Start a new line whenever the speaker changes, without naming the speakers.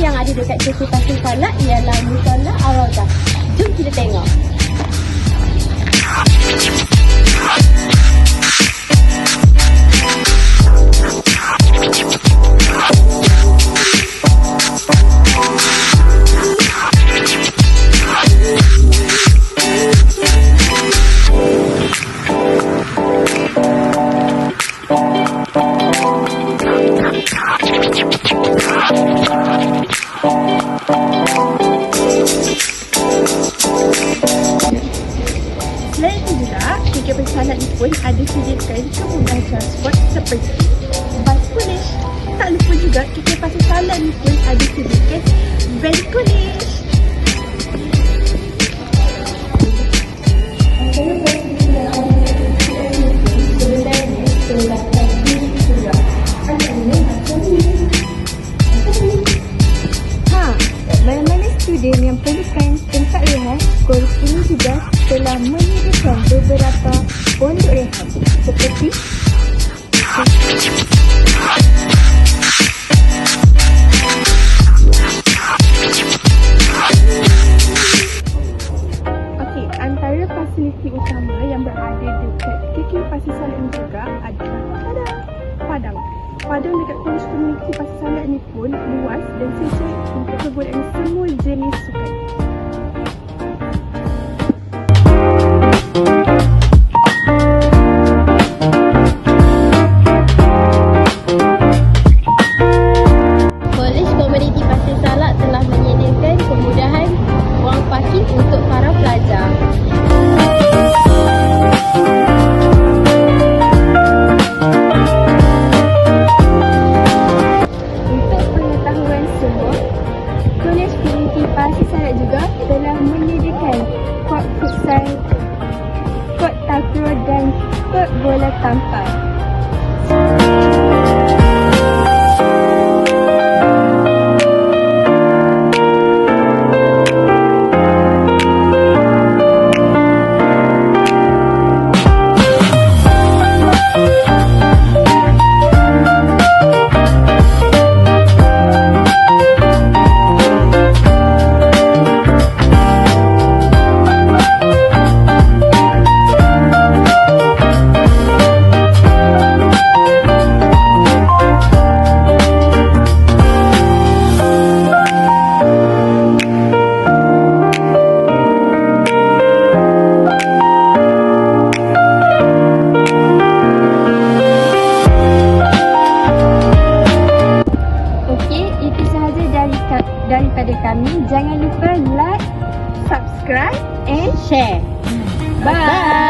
yang ada dekat KK Pasir Salak ialah Mushola Ar-Rawdah. Jom kita tengok. Selain itu juga, KK Pasir Salak ni pun ada sediakan kemudahan transport seperti bas Kulish. Tak lupa juga, KK Pasir Salak ni pun ada sediakan van Kulish. Mana-mana student yang perlukan tempat rehat, sekolah ini juga telah menyediakan beberapa pondok rehat seperti antara fasiliti utama yang berada dekat KK Pasir Salak ini juga adalah padang. Padang dekat Kolej Komuniti Pasir Salak ni pun luas dan sesuai untuk kegunaan semua jenis sukan. Kolej Komuniti Pasir Salak telah menyediakan kemudahan wang parking untuk para pelajar. Kolej Komuniti Pasir Salak juga telah menyediakan kort futsal, kort takraw dan kort bola tampar. Daripada kami, jangan lupa like, subscribe and share. Bye.